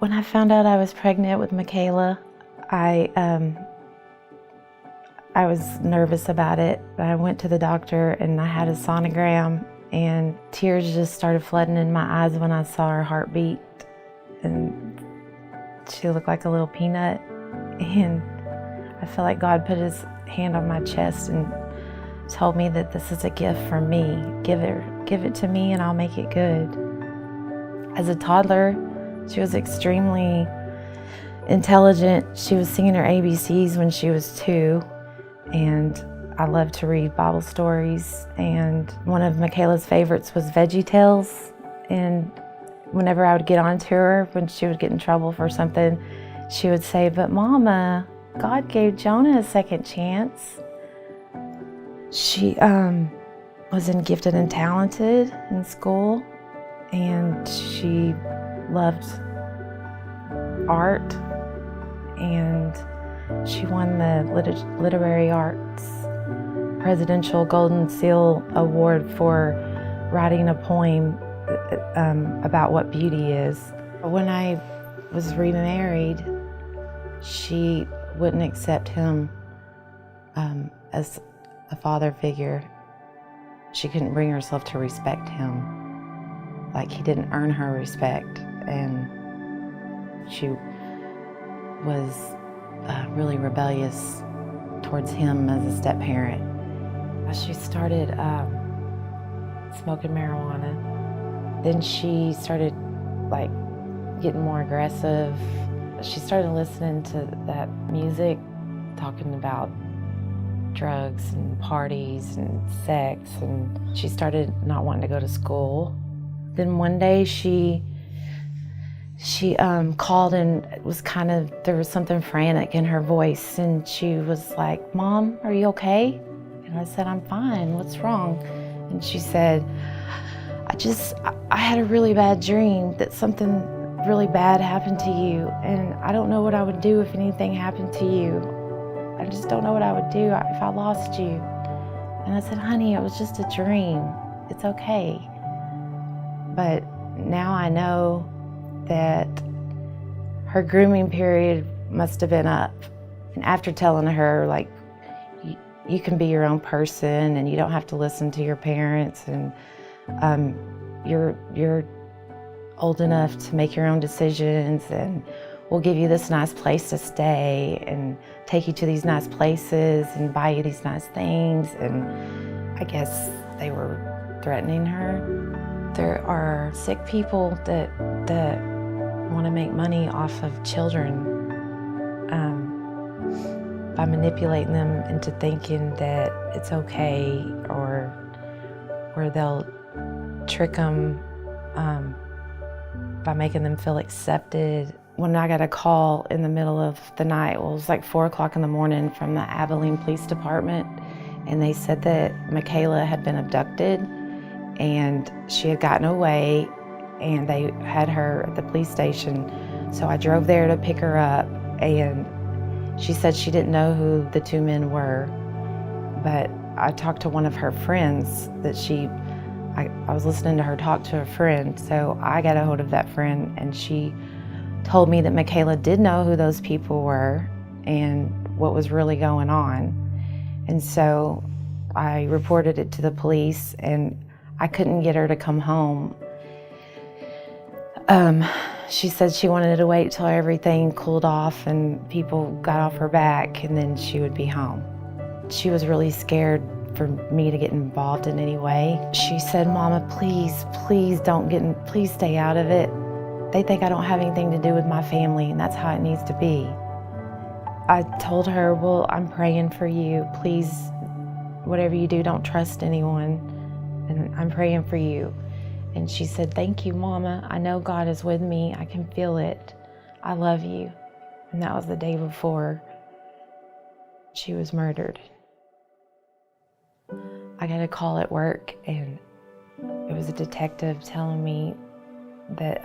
When I found out I was pregnant with Michaela, I was nervous about it. I went to the doctor and I had a sonogram, and tears just started flooding in my eyes when I saw her heartbeat. And she looked like a little peanut. And I felt like God put his hand on my chest and told me that this is a gift from me. Give it to me and I'll make it good. As a toddler, she was extremely intelligent. She was singing her ABCs when she was 2, and I loved to read Bible stories. And one of Michaela's favorites was Veggie Tales. And whenever I would get on to her, when she would get in trouble for something, she would say, "But Mama, God gave Jonah a second chance." She was in Gifted and Talented in school, and she loved art, and she won the Literary Arts Presidential Golden Seal Award for writing a poem about what beauty is. When I was remarried, she wouldn't accept him as a father figure. She couldn't bring herself to respect him. Like, he didn't earn her respect, and she was really rebellious towards him as a step-parent. She started smoking marijuana. Then she started getting more aggressive. She started listening to that music, talking about drugs and parties and sex, and she started not wanting to go to school. Then one day she called, and it was there was something frantic in her voice, and she was like, "Mom, are you okay?" And I said, "I'm fine, what's wrong?" And she said, I had a really bad dream that something really bad happened to you, and I don't know what I would do if anything happened to you. I just don't know what I would do if I lost you." And I said, "Honey, it was just a dream. It's okay." But now I know that her grooming period must have been up. And after telling her, you can be your own person and you don't have to listen to your parents, and you're old enough to make your own decisions, and we'll give you this nice place to stay and take you to these nice places and buy you these nice things. And I guess they were threatening her. There are sick people that want to make money off of children by manipulating them into thinking that it's okay, or they'll trick them by making them feel accepted. When I got a call in the middle of the night, it was like 4 o'clock in the morning, from the Abilene Police Department, and they said that Michaela had been abducted and she had gotten away, and they had her at the police station. So I drove there to pick her up, and she said she didn't know who the 2 men were, but I talked to one of her friends that I was listening to her talk to a friend, so I got a hold of that friend, and she told me that Michaela did know who those people were and what was really going on. And so I reported it to the police, and I couldn't get her to come home. She said she wanted to wait till everything cooled off and people got off her back, and then she would be home. She was really scared for me to get involved in any way. She said, "Mama, please please stay out of it. They think I don't have anything to do with my family, and that's how it needs to be." I told her, "Well, I'm praying for you. Please, whatever you do, don't trust anyone, and I'm praying for you." And she said, "Thank you, Mama. I know God is with me. I can feel it. I love you." And that was the day before she was murdered. I got a call at work, and it was a detective telling me that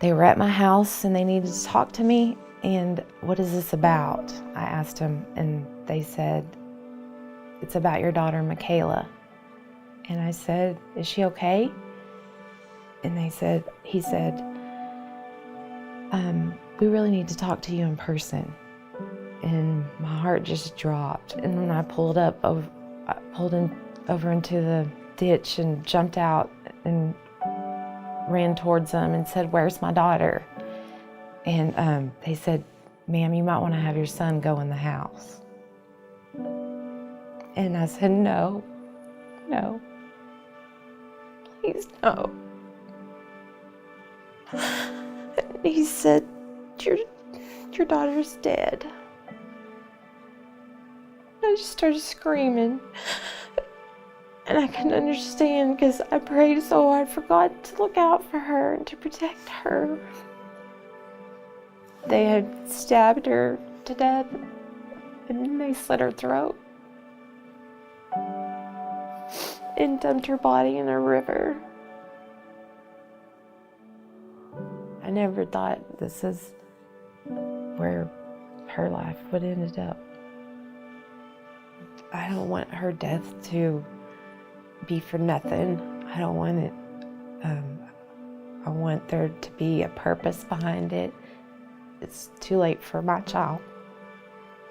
they were at my house and they needed to talk to me. And "What is this about?" I asked them, and they said, "It's about your daughter, Michaela." And I said, "Is she okay?" And he said, we really need to talk to you in person. And my heart just dropped. And when I pulled over into the ditch and jumped out and ran towards them and said, "Where's my daughter?" And they said, "Ma'am, you might want to have your son go in the house." And I said, "No, no, please no." And he said, your daughter's dead." I just started screaming. And I couldn't understand because I prayed so hard for God to look out for her and to protect her. They had stabbed her to death and they slit her throat and dumped her body in a river. I never thought this is where her life would have ended up. I don't want her death to be for nothing. I don't want it. I want there to be a purpose behind it. It's too late for my child,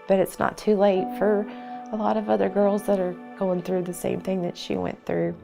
but it's not too late for a lot of other girls that are going through the same thing that she went through.